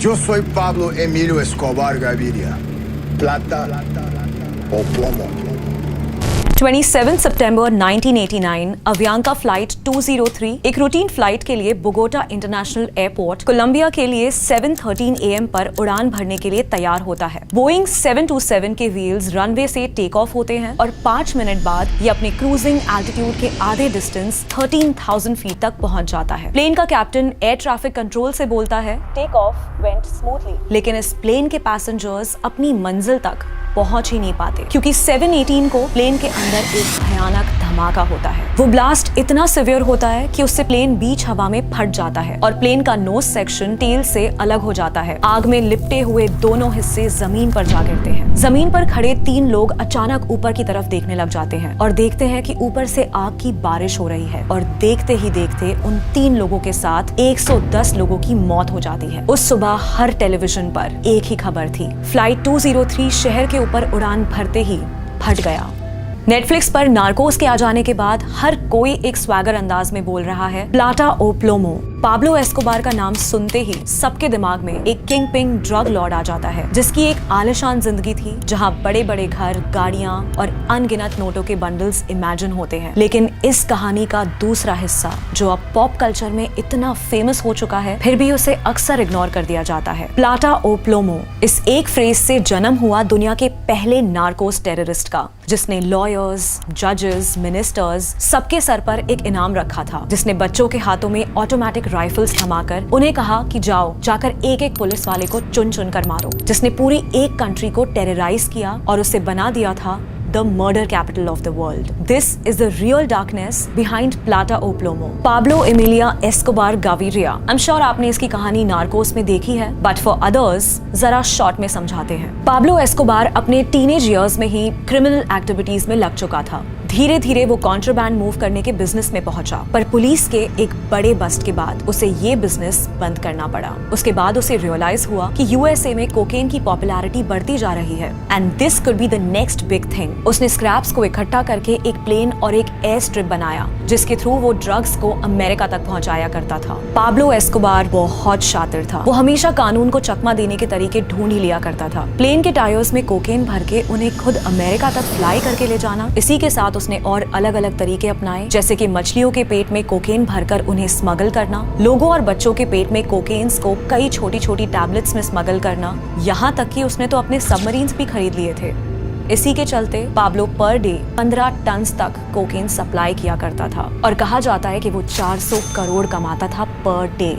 Yo soy Pablo Emilio Escobar Gaviria. Plata o plomo. 27 सितंबर 1989 अवियांका flight 203 एक routine flight के लिए Bogota international airport Colombia के लिए 7:13 AM पर उड़ान भरने के लिए तैयार होता है। बोइंग 727 के व्हील्स रनवे से टेक ऑफ होते हैं और 5 मिनट बाद ये अपने क्रूजिंग एल्टीट्यूड के आधे डिस्टेंस 13,000 फीट तक पहुंच जाता है। प्लेन का कैप्टन एयर ट्रैफिक कंट्रोल से बोलता है, टेक ऑफ वेंट स्मूथली, लेकिन इस प्लेन के पैसेंजर्स अपनी मंजिल तक पहुंच ही नहीं पाते क्योंकि 718 को प्लेन के अंदर एक भयानक धमाका होता है। वो ब्लास्ट इतना सिवियर होता है कि उससे प्लेन बीच हवा में फट जाता है और प्लेन का नोज सेक्शन टेल से अलग हो जाता है। आग में लिपटे हुए दोनों हिस्से जमीन पर जा गिरते हैं। जमीन पर खड़े 3 लोग अचानक ऊपर की तरफ देखने लग जाते हैं और देखते हैं कि ऊपर से आग की बारिश हो रही है और देखते ही देखते उन 3 लोगों के साथ 110 लोगों की मौत हो जाती है। उस सुबह हर टेलीविजन पर एक ही खबर थी, फ्लाइट 203 शहर के ऊपर उड़ान भरते ही फट गया। नेटफ्लिक्स पर नार्कोस के आ जाने के बाद हर कोई एक स्वैगर अंदाज में बोल रहा है, प्लाटा ओ प्लोमो। पाब्लो एस्कोबार का नाम सुनते ही सबके दिमाग में एक किंग पिंग ड्रग लॉर्ड आ जाता है जिसकी एक आलिशान जिंदगी थी जहां बड़े बड़े घर, गाड़ियां और अनगिनत नोटों के बंडल्स इमेजिन होते हैं। लेकिन इस कहानी का दूसरा हिस्सा जो अब पॉप कल्चर में इतना फेमस हो चुका है फिर भी उसे अक्सर इग्नोर कर दिया जाता है। प्लाटा ओ प्लोमो इस एक फ्रेज से जन्म हुआ दुनिया के पहले नार्कोस टेररिस्ट का, जिसने लॉयर्स, जजेस, मिनिस्टर्स सबके सर पर एक इनाम रखा था, जिसने बच्चों के हाथों में ऑटोमेटिक राइफल्स थमाकर उन्हें कहा कि जाओ जाकर एक एक पुलिस वाले को चुन चुन कर मारो, जिसने पूरी एक कंट्री को टेरराइज किया और उसे बना दिया था the murder capital of the world. This is the real darkness behind Plata o Plomo. Pablo Emilio Escobar Gaviria. I'm sure आपने इसकी कहानी नार्कोस में देखी है, but for others जरा शॉर्ट में समझाते हैं। पाब्लो एस्कोबार अपने टीनेज ईयर्स में ही क्रिमिनल एक्टिविटीज में लग चुका था। धीरे धीरे वो कॉन्ट्राबैंड मूव करने के बिजनेस में पहुंचा, पर पुलिस के एक बड़े बस्ट के बाद उसे ये बिजनेस बंद करना पड़ा। उसके बाद उसे रियलाइज हुआ कि यूएसए में कोकेन की पॉपुलैरिटी बढ़ती जा रही है and this could be the next big thing. उसने स्क्रैप्स को इकट्ठा करके एक प्लेन और एक एयर स्ट्रिप बनाया जिसके थ्रू वो ड्रग्स को अमेरिका तक पहुंचाया करता था। पाब्लो एस्कोबार बहुत शातिर था। वो हमेशा कानून को चकमा देने के तरीके ढूंढ ही लिया करता था। प्लेन के टायर्स में कोकेन भर के उन्हें खुद अमेरिका तक फ्लाई करके ले जाना, इसी के साथ उसने और अलग अलग तरीके अपनाए, जैसे कि मछलियों के पेट में कोकेन भरकर उन्हें स्मगल करना, लोगों और बच्चों के पेट में कोकेन्स को कई छोटी छोटी टैबलेट्स में स्मगल करना, यहाँ तक कि उसने तो अपने सबमरीन्स भी खरीद लिए थे। इसी के चलते पाब्लो पर डे 15 टन तक कोकेन सप्लाई किया करता था और कहा जाता है कि वो 400 करोड़ कमाता था पर डे।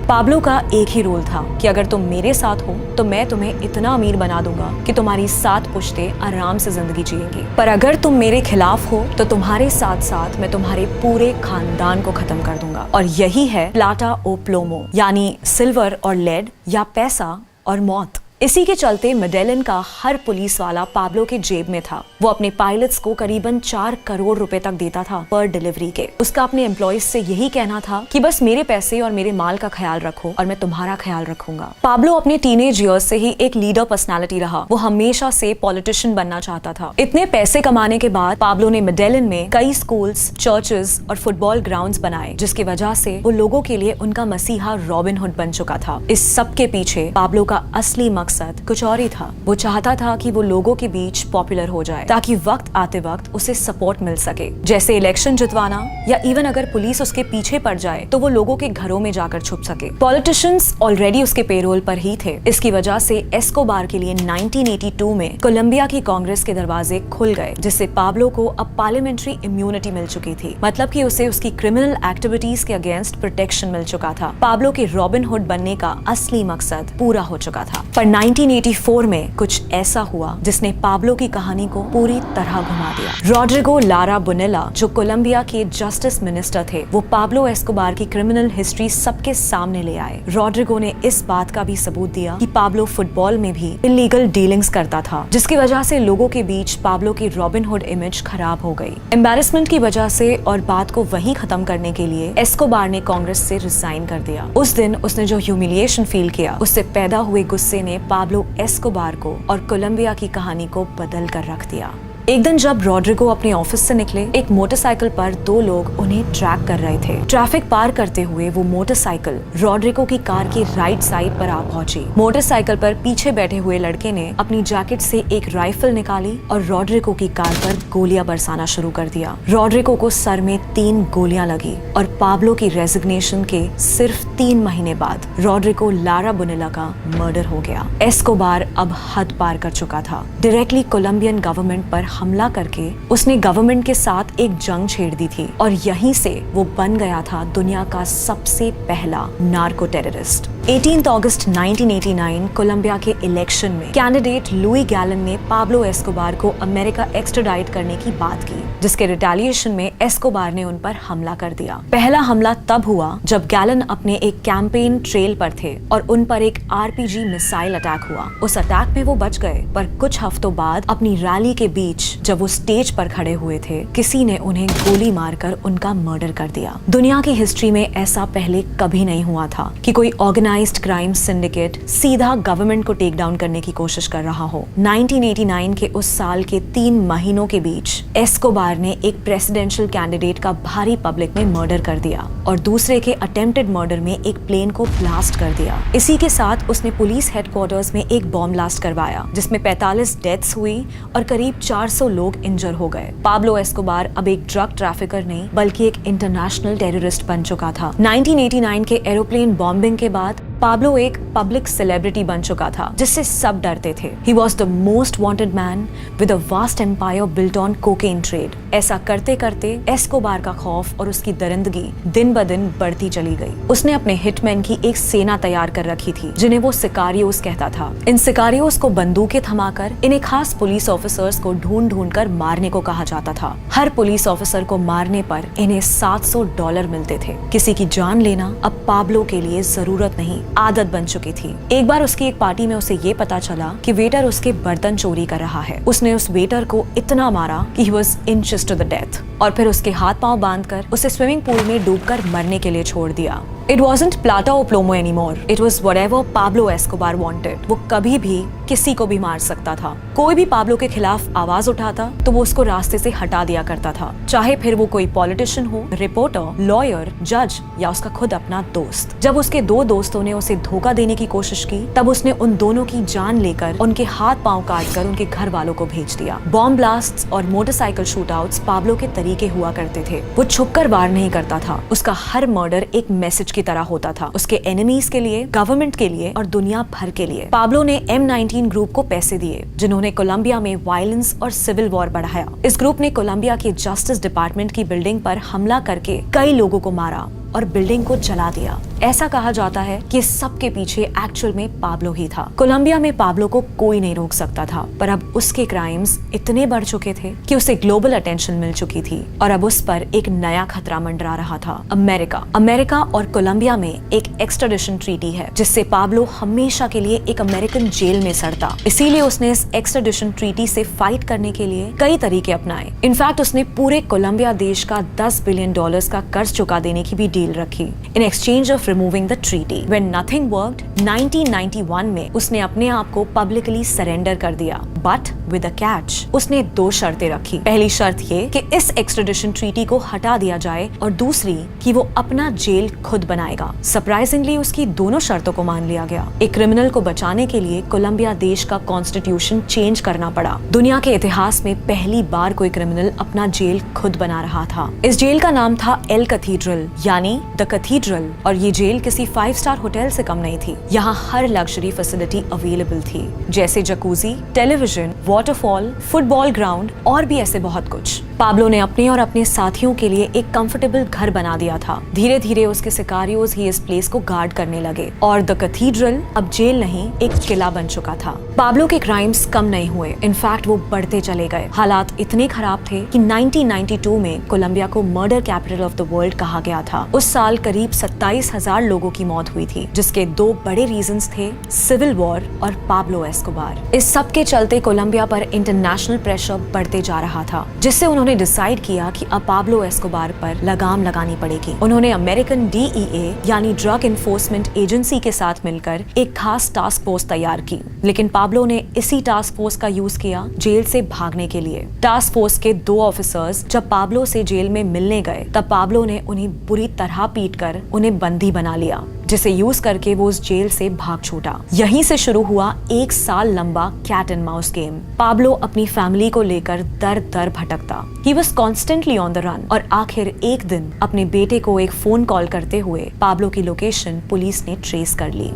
पाब्लो का एक ही रूल था कि अगर तुम मेरे साथ हो तो मैं तुम्हें इतना अमीर बना दूंगा कि तुम्हारी 7 पुश्तें आराम से जिंदगी जिएंगी, पर अगर तुम मेरे खिलाफ हो तो तुम्हारे साथ साथ मैं तुम्हारे पूरे खानदान को खत्म कर दूंगा। और यही है प्लाटा ओ प्लोमो, यानी सिल्वर और लेड या पैसा और मौत। इसी के चलते मेडेलिन का हर पुलिस वाला पाब्लो के जेब में था। वो अपने पायलट्स को करीबन 4 करोड़ रुपए तक देता था पर डिलीवरी के। उसका अपने एम्प्लॉइज से यही कहना था कि बस मेरे पैसे और मेरे माल का ख्याल रखो और मैं तुम्हारा ख्याल रखूंगा। पाब्लो अपने टीनेज ईयर्स से ही एक लीडर पर्सनालिटी रहा। वो हमेशा से पॉलिटिशियन बनना चाहता था। इतने पैसे कमाने के बाद पाब्लो ने मेडेलिन में कई स्कूल्स, चर्चेस और फुटबॉल ग्राउंड्स बनाए, जिसकी वजह से वो लोगों के लिए उनका मसीहा रॉबिन हुड बन चुका था। इस सब के पीछे पाब्लो का असली मकसद कुछ और ही था। वो चाहता था कि वो लोगों के बीच पॉपुलर हो जाए ताकि वक्त आते वक्त उसे सपोर्ट मिल सके, जैसे इलेक्शन जितवाना या इवन अगर पुलिस उसके पीछे पड़ जाए तो वो लोगों के घरों में जाकर छुप सके। पॉलिटिशियंस ऑलरेडी उसके पेरोल पर ही थे। इसकी वजह से एस्कोबार के लिए 1982 में कोलंबिया की कांग्रेस के दरवाजे खुल गए, जिससे पाब्लो को अब पार्लियामेंट्री इम्यूनिटी मिल चुकी थी, मतलब कि उसे उसकी क्रिमिनल एक्टिविटीज के अगेंस्ट प्रोटेक्शन मिल चुका था। पाब्लो के रॉबिन हुड बनने का असली मकसद पूरा हो चुका था। पर 1984 में कुछ ऐसा हुआ जिसने पाब्लो की कहानी को पूरी तरह घुमा दिया। रॉड्रिगो लारा बोनेला, जो कोलंबिया के जस्टिस मिनिस्टर थे, वो पाब्लो एस्कोबार की क्रिमिनल हिस्ट्री सबके सामने ले आए। रॉड्रिगो ने इस बात का भी सबूत दिया कि पाब्लो फुटबॉल में भी इलीगल डीलिंग्स करता था, जिसकी वजह से लोगों के बीच पाब्लो की रॉबिन हुड इमेज खराब हो गई। एम्बैरेसमेंट की वजह से और बात को वहीं खत्म करने के लिए एस्कोबार ने कांग्रेस से रिजाइन कर दिया। उस दिन उसने जो ह्यूमिलिएशन फील किया, उससे पैदा हुए गुस्से ने पाब्लो एस्कोबार को और कोलंबिया की कहानी को बदल कर रख दिया। एक दिन जब रॉड्रिगो अपने ऑफिस से निकले, एक मोटरसाइकिल पर दो लोग उन्हें ट्रैक कर रहे थे। ट्रैफिक पार करते हुए वो मोटरसाइकिल रॉड्रिगो की कार की राइट साइड पर आ पहुंची। मोटरसाइकिल पर पीछे बैठे हुए लड़के ने अपनी जैकेट से एक राइफल निकाली और रॉड्रिगो की कार पर गोलियां बरसाना शुरू कर दिया। रॉड्रिगो को सर में 3 गोलियां लगी और पाब्लो की रेजिग्नेशन के सिर्फ 3 महीने बाद रॉड्रिगो लारा बोनेला का मर्डर हो गया। एस्कोबार अब हद पार कर चुका था। डायरेक्टली कोलंबियन गवर्नमेंट पर हमला करके उसने गवर्नमेंट के साथ एक जंग छेड़ दी थी और यहीं से वो बन गया था दुनिया का सबसे पहला नार्को टेररिस्ट। 18 अगस्त 1989 कोलंबिया के इलेक्शन में कैंडिडेट लुई गैलन ने पाब्लो एस्कोबार को अमेरिका एक्सट्राडाइट करने की बात की, जिसके रिटेलिएशन में एस्कोबार ने उन पर हमला कर दिया। पहला हमला तब हुआ जब गैलन अपने एक कैंपेन ट्रेल पर थे और उन पर एक आरपीजी मिसाइल अटैक हुआ। उस अटैक में वो बच गए, पर कुछ हफ्तों बाद अपनी रैली के बीच जब वो स्टेज पर खड़े हुए थे, किसी ने उन्हें गोली मारकर उनका मर्डर कर दिया। दुनिया की हिस्ट्री में ऐसा पहले कभी नहीं हुआ था कि कोई ऑर्गेनाइज्ड क्राइम सिंडिकेट सीधा गवर्नमेंट को टेक डाउन करने की कोशिश कर रहा हो। 1989 के उस साल के 3 महीनों के बीच एस्कोबार ने एक प्रेसिडेंशियल कैंडिडेट का भारी पब्लिक में मर्डर कर दिया और दूसरे के अटेम्प्टेड मर्डर में एक प्लेन को ब्लास्ट कर दिया। इसी के साथ उसने पुलिस हेडक्वार्टर्स में एक बॉम्ब ब्लास्ट करवाया, जिसमें 45 डेथ्स हुई और करीब 400 लोग इंजर हो गए। पाब्लो एस्कोबार अब एक ड्रग ट्रैफिकर नहीं बल्कि एक इंटरनेशनल टेररिस्ट बन चुका था। 1989 के एरोप्लेन बॉम्बिंग के बाद पाब्लो एक पब्लिक सेलिब्रिटी बन चुका था, जिससे सब डरते थे। He was the most wanted man with a vast empire built on cocaine trade। ऐसा करते करते एस्कोबार का खौफ और उसकी दरिंदगी दिन ब दिन बढ़ती चली गई। उसने अपने हिटमैन की एक सेना तैयार कर रखी थी, जिन्हें वो सिकारियोस कहता था। इन सिकारियोस को बंदूकें थमाकर इन्हें खास पुलिस ऑफिसर्स को ढूंढ कर मारने को कहा जाता था। हर पुलिस ऑफिसर को मारने पर इन्हें $700 मिलते थे। किसी की जान लेना अब पाब्लो के लिए जरूरत नहीं, आदत बन चुकी थी। एक बार उसकी एक पार्टी में उसे ये पता चला कि वेटर उसके बर्तन चोरी कर रहा है। उसने उस वेटर को इतना मारा कि he was inches to the death और फिर उसके हाथ पांव बांधकर उसे स्विमिंग पूल में डूबकर मरने के लिए छोड़ दिया। It wasn't plata or plomo anymore. It was whatever Pablo Escobar wanted. वो कभी भी किसी को भी मार सकता था। कोई भी पाब्लो के खिलाफ आवाज उठाता तो वो उसको रास्ते से हटा दिया करता था, चाहे फिर वो कोई पॉलिटिशियन हो, रिपोर्टर, लॉयर, जज या उसका खुद अपना दोस्त। जब उसके 2 दोस्तों ने उसे धोखा देने की कोशिश की, तब उसने उन दोनों की जान लेकर उनके हाथ पांव काटकर उनके घर वालों को भेज दिया। बॉम्ब ब्लास्ट्स और मोटरसाइकिल शूटआउट्स पाब्लो के तरीके हुआ करते थे। वो छुपकर वार नहीं करता था। उसका हर मर्डर एक मैसेज की तरह होता था, उसके एनिमीज के लिए, गवर्नमेंट के लिए और दुनिया भर के लिए। पाब्लो ने M19 ग्रुप को पैसे दिए, जिन्होंने कोलंबिया में वायलेंस और सिविल वॉर बढ़ाया। इस ग्रुप ने कोलंबिया के जस्टिस डिपार्टमेंट की बिल्डिंग पर हमला करके कई लोगों को मारा और बिल्डिंग को जला दिया। ऐसा कहा जाता है कि सबके पीछे एक्चुअल में पाब्लो ही था। कोलंबिया में पाब्लो को कोई नहीं रोक सकता था, पर अब उसके क्राइम्स इतने बढ़ चुके थे कि उसे ग्लोबल अटेंशन मिल चुकी थी और अब उस पर एक नया खतरा मंडरा रहा था। अमेरिका और कोलंबिया में एक एक्सट्राडिशन ट्रीटी है, जिससे पाब्लो हमेशा के लिए एक अमेरिकन जेल में सड़ता। इसीलिए उसने इस एक्सट्राडिशन ट्रीटी से फाइट करने के लिए कई तरीके अपनाए। इनफैक्ट उसने पूरे कोलंबिया देश का $10 बिलियन का कर्ज चुका देने की भी डील रखी in exchange of removing the treaty. When nothing worked, 1991 में उसने अपने आप को पब्लिकली सरेंडर कर दिया, बट विद अ कैच। उसने 2 शर्तें रखी। पहली शर्त ये कि इस एक्सट्राडिशन ट्रीटी को हटा दिया जाए और दूसरी कि वो अपना जेल खुद बनाएगा। सरप्राइजिंगली उसकी दोनों शर्तों को मान लिया गया। एक क्रिमिनल को बचाने के लिए कोलंबिया देश का कॉन्स्टिट्यूशन चेंज करना पड़ा। दुनिया के इतिहास में पहली बार कोई क्रिमिनल अपना जेल खुद बना रहा था। इस जेल का नाम था एल कैथीड्रल, यानी द कैथीड्रल, और ये जेल किसी 5 स्टार होटल से कम नहीं थी। यहाँ हर लग्जरी फैसिलिटी अवेलेबल थी, जैसे jacuzzi, television, waterfall, football ground और भी ऐसे बहुत कुछ। पाब्लो ने अपने और अपने साथियों के लिए एक कंफर्टेबल घर बना दिया था। धीरे धीरे उसके सिकारियोस ही इस प्लेस को गार्ड करने लगे और द कैथीड्रल अब जेल नहीं, एक किला बन चुका था। पाब्लो के क्राइम्स कम नहीं हुए, इनफैक्ट वो बढ़ते चले गए। हालात इतने खराब थे कि 1992 में कोलंबिया को murder capital of the world कहा गया था। उस साल करीब 27,000 लोगों की मौत हुई थी, जिसके 2 बड़े रीजंस थे, सिविल वॉर और पाब्लो एस्कोबार। इस सब के चलते कोलंबिया पर इंटरनेशनल प्रेशर बढ़ते जा रहा था, जिससे उन्होंने उन्होंने डिसाइड किया कि अब पाब्लो एस्कोबार पर लगाम लगानी पड़ेगी। उन्होंने अमेरिकन DEA यानी ड्रग इन्फोर्समेंट एजेंसी के साथ मिलकर एक खास टास्क फोर्स तैयार की, लेकिन पाब्लो ने इसी टास्क फोर्स का यूज किया जेल से भागने के लिए। टास्क फोर्स के 2 ऑफिसर्स जब पाब्लो से जेल में मिलने गए तब पाब्लो ने उन्हें बुरी तरह पीटकर उन्हें बंदी बना लिया, जिसे यूज करके वो उस जेल से भाग छूटा। यहीं से शुरू हुआ 1 साल लंबा cat and mouse game. Pablo अपनी फैमिली को लेकर दर दर भटकता। He was constantly on the run और आखिर एक दिन अपने बेटे को एक फोन कॉल करते हुए पाब्लो की लोकेशन पुलिस ने ट्रेस कर ली।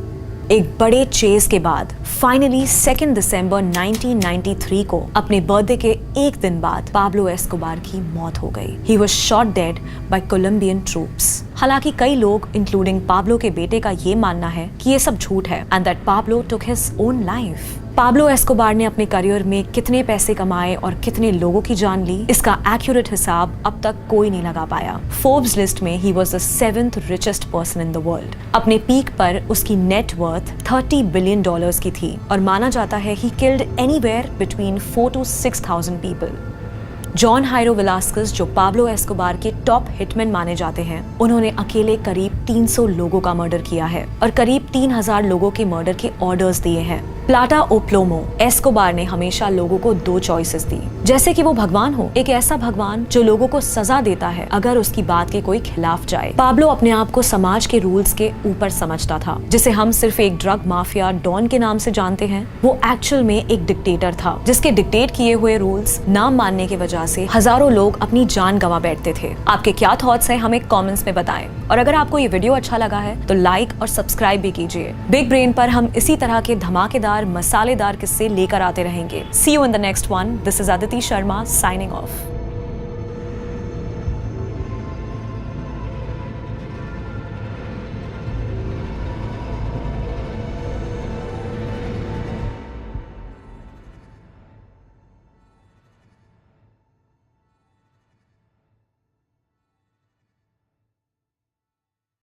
एक बड़े चेज के बाद फाइनली 2 दिसंबर 1993 को अपने बर्थडे के एक दिन बाद पाब्लो एस्कोबार की मौत हो गई। He was shot dead by Colombian troops. हालांकि कई लोग इंक्लूडिंग पाब्लो के बेटे का ये मानना है कि ये सब झूठ है and that Pablo took his own life. Pablo Escobar ने अपने करियर में कितने पैसे कमाए और कितने लोगों की जान ली, इसका एक्यूरेट हिसाब अब तक कोई नहीं लगा पाया। फोर्ब्स लिस्ट में he was the 7th richest person in the world. अपने पीक पर उसकी नेट वर्थ $30 बिलियन की थी और माना जाता है he killed anywhere between 4 to 6,000 people. John Jairo Velasquez, जो पाब्लो एस्कोबार के टॉप हिटमैन माने जाते हैं, उन्होंने अकेले करीब 300 लोगों का मर्डर किया है और करीब 3000 लोगों के मर्डर के ऑर्डर्स दिए हैं। प्लाटा ओ प्लोमो, एस्कोबार ने हमेशा लोगों को 2 चॉइसेस दी, जैसे कि वो भगवान हो, एक ऐसा भगवान जो लोगों को सजा देता है अगर उसकी बात के कोई खिलाफ जाए। पाब्लो अपने आप को समाज के रूल्स के ऊपर समझता था, जिसे हम सिर्फ एक ड्रग माफिया डॉन के नाम से जानते हैं। वो एक्चुअल में एक डिक्टेटर था, जिसके डिक्टेट किए हुए रूल्स ना मानने की वजह से हजारों लोग अपनी जान गंवा बैठते थे। आपके क्या थॉट्स हैं हमें कमेंट्स में बताएं और अगर आपको ये वीडियो अच्छा लगा है तो लाइक और सब्सक्राइब भी कीजिए। बिग ब्रेन पर हम इसी तरह के धमाकेदार मसालेदार किस्से लेकर आते रहेंगे। See you in the next one. This is Aditi Sharma signing off.